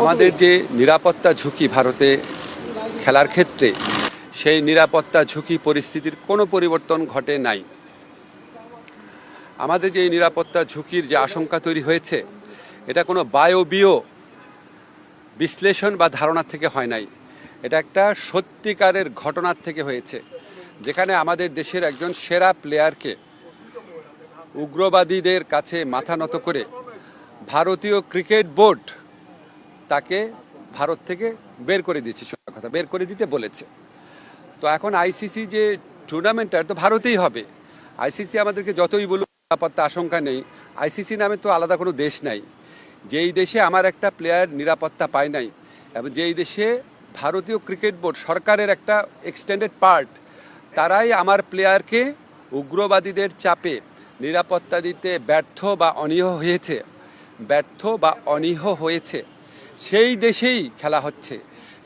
আমাদের যে নিরাপত্তা ঝুঁকি ভারতে খেলার ক্ষেত্রে, সেই নিরাপত্তা ঝুঁকি পরিস্থিতির কোনো পরিবর্তন ঘটে নাই। আমাদের যে নিরাপত্তা ঝুঁকির যে আশঙ্কা তৈরি হয়েছে, এটা কোনো বায়বীয় বিশ্লেষণ বা ধারণা থেকে হয় নাই। এটা একটা সত্যিকারের ঘটনার থেকে হয়েছে, যেখানে আমাদের দেশের একজন সেরা প্লেয়ারকে উগ্রবাদীদের কাছে মাথা নত করে ভারতীয় ক্রিকেট বোর্ড তাকে ভারত থেকে বের করে দিয়েছে, কথা বের করে দিতে বলেছে। তো এখন আইসিসি যে টুর্নামেন্টটা তো ভারতেই হবে। আইসিসি আমাদেরকে যতই বলুক নিরাপত্তা আশঙ্কা নেই, আইসিসি নামে তো আলাদা কোনো দেশ নাই। যেই দেশে আমার একটা প্লেয়ার নিরাপত্তা পায় নাই, এবং যেই দেশে ভারতীয় ক্রিকেট বোর্ড সরকারের একটা এক্সটেন্ডেড পার্ট, তারাই আমার প্লেয়ারকে উগ্রবাদীদের চাপে নিরাপত্তা দিতে ব্যর্থ বা অনীহ হয়েছে, সেই দেশেই খেলা হচ্ছে।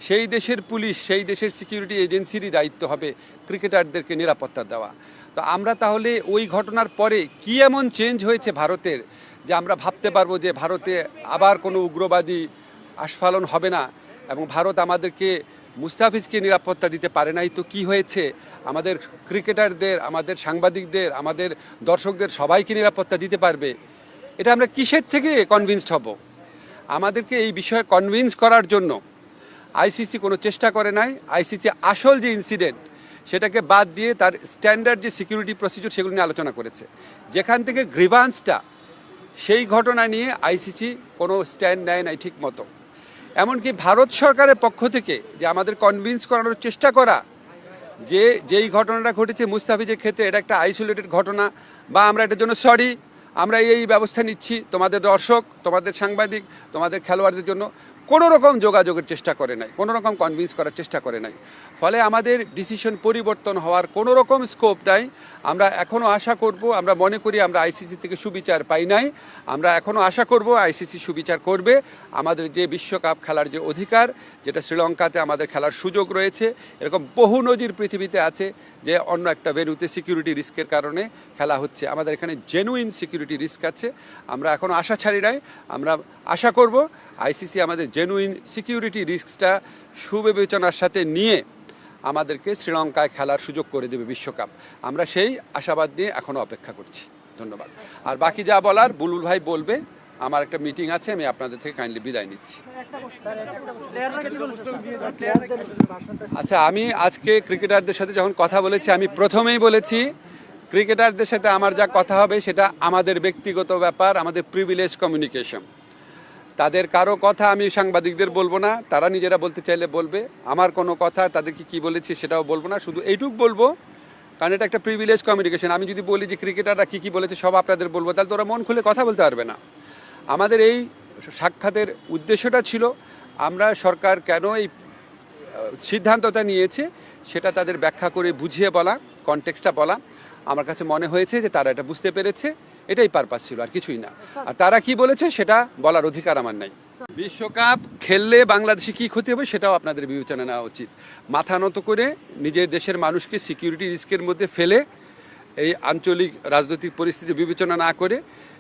সেই দেশের পুলিশ, সেই দেশের সিকিউরিটি এজেন্সিরই দায়িত্ব হবে ক্রিকেটারদেরকে নিরাপত্তা দেওয়া। তো আমরা তাহলে ওই ঘটনার পরে কি এমন চেঞ্জ হয়েছে ভারতের, যে আমরা ভাবতে পারবো যে ভারতে আবার কোনো উগ্রবাদী আস্ফালন হবে না, এবং ভারত আমাদেরকে মুস্তাফিজকে নিরাপত্তা দিতে পারে নাই তো কি হয়েছে, আমাদের ক্রিকেটারদের, আমাদের সাংবাদিকদের, আমাদের দর্শকদের সবাইকে নিরাপত্তা দিতে পারবে। এটা আমরা কিসের থেকে কনভিন্সড হব? আমাদেরকে এই বিষয়ে কনভিন্স করার জন্য আইসিসি কোনো চেষ্টা করে নাই। আইসিসি আসল যে ইনসিডেন্ট, সেটাকে বাদ দিয়ে তার স্ট্যান্ডার্ড যে সিকিউরিটি প্রসিডিউর, সেগুলো নিয়ে আলোচনা করেছে। যেখান থেকে গ্রিভান্সটা, সেই ঘটনা নিয়ে আইসিসি কোনো স্ট্যান্ড নেয় নাই ঠিক মতো। এমনকি ভারত সরকারের পক্ষ থেকে যে আমাদের কনভিন্স করানোর চেষ্টা করা, যে যেই ঘটনাটা ঘটেছে মুস্তাফিজের ক্ষেত্রে, এটা একটা আইসোলেটেড ঘটনা, বা আমরা এটার জন্য সরি, আমরা এই ব্যবস্থা নিচ্ছি, তোমাদের দর্শক, তোমাদের সাংবাদিক, তোমাদের খেলোয়াড়দের জন্য কোনো রকম যোগাযোগের চেষ্টা করে নাই, কোনো রকম কনভিন্স করার চেষ্টা করে নাই। ফলে আমাদের ডিসিশন পরিবর্তন হওয়ার কোনো রকম স্কোপ নাই। আমরা এখনও আশা করব, আমরা মনে করি আমরা আইসিসি থেকে সুবিচার পাই নাই, আমরা এখনও আশা করব আইসিসি সুবিচার করবে। আমাদের যে বিশ্বকাপ খেলার যে অধিকার, যেটা শ্রীলঙ্কাতে আমাদের খেলার সুযোগ রয়েছে, এরকম বহু নজির পৃথিবীতে আছে যে অন্য একটা ভেন্যুতে সিকিউরিটি রিস্কের কারণে খেলা হচ্ছে। আমাদের এখানে জেনুইন সিকিউরিটি রিস্ক আছে, আমরা এখনও আশা ছাড়ি নাই। আমরা আশা করব আইসিসি আমাদের জেনুইন সিকিউরিটি রিস্কটা সুবিবেচনার সাথে নিয়ে আমাদেরকে শ্রীলঙ্কায় খেলার সুযোগ করে দেবে বিশ্বকাপ। আমরা সেই আশাবাদ নিয়ে এখনও অপেক্ষা করছি। ধন্যবাদ। আর বাকি যা বলার বুলবুল ভাই বলবে। আমার একটা মিটিং আছে, আমি আপনাদের থেকে কাইন্ডলি বিদায় নিচ্ছি। আচ্ছা, আমি আজকে ক্রিকেটারদের সাথে যখন কথা বলেছি, আমি প্রথমেই বলেছি ক্রিকেটারদের সাথে আমার যা কথা হবে সেটা আমাদের ব্যক্তিগত ব্যাপার, আমাদের প্রিভিলেজ কমিউনিকেশন। তাদের কারো কথা আমি সাংবাদিকদের বলবো না, তারা নিজেরা বলতে চাইলে বলবে। আমার কোনো কথা তাদেরকে কি বলেছি সেটাও বলবো না, শুধু এইটুক বলবো, কারণ এটা একটা প্রিভিলেজ কমিউনিকেশন। আমি যদি বলি যে ক্রিকেটাররা কী কী বলেছে সব আপনাদের বলবো, তাহলে তো ওরা মন খুলে কথা বলতে পারবে না। আমাদের এই সাক্ষাতের উদ্দেশ্যটা ছিল, আমরা সরকার কেন এই সিদ্ধান্তটা নিয়েছে সেটা তাদের ব্যাখ্যা করে বুঝিয়ে বলা, কনটেক্সটটা বলা। আমার কাছে মনে হয়েছে যে তারা এটা বুঝতে পেরেছে, এটাই পারপাস ছিল, আর কিছুই না। আর তারা কি বলেছে সেটা বলার অধিকার আমার নাই। বিশ্বকাপ খেললে বাংলাদেশে কী ক্ষতি হবে সেটাও আপনাদের বিবেচনা নেওয়া উচিত। মাথা নত করে নিজের দেশের মানুষকে সিকিউরিটি রিস্কের মধ্যে ফেলে, এই আঞ্চলিক রাজনৈতিক পরিস্থিতি বিবেচনা না করে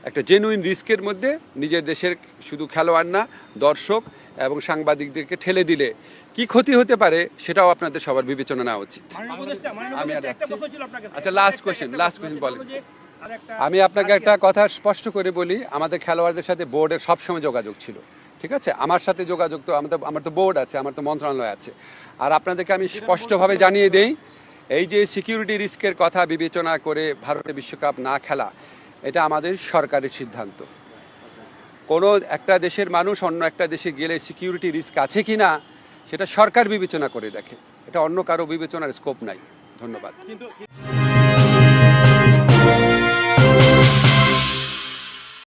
একটা জেনুইন রিস্কের মধ্যে নিজের দেশের শুধু খেলোয়াড় না, দর্শক এবং সাংবাদিকদেরকে ঠেলে দিলে কি ক্ষতি হতে পারে সেটাও আপনাদের সবার বিবেচনা নেওয়া উচিত। আমি আর আচ্ছা, লাস্ট কোয়েশ্চেন বলেন। আমি আপনাকে একটা কথা স্পষ্ট করে বলি, আমাদের খেলোয়াড়দের সাথে বোর্ডের সবসময় যোগাযোগ ছিল, ঠিক আছে? আমার সাথে যোগাযোগ তো আমার তো বোর্ড আছে, আমার তো মন্ত্রণালয় আছে। আর আপনাদেরকে আমি স্পষ্টভাবে জানিয়ে দেই, এই যে সিকিউরিটি রিস্কের কথা বিবেচনা করে ভারতে বিশ্বকাপ না খেলা, এটা আমাদের সরকারের সিদ্ধান্ত। কোনো একটা দেশের মানুষ অন্য একটা দেশে গেলে সিকিউরিটি রিস্ক আছে কি না সেটা সরকার বিবেচনা করে দেখে, এটা অন্য কারো বিবেচনার স্কোপ নাই। ধন্যবাদ।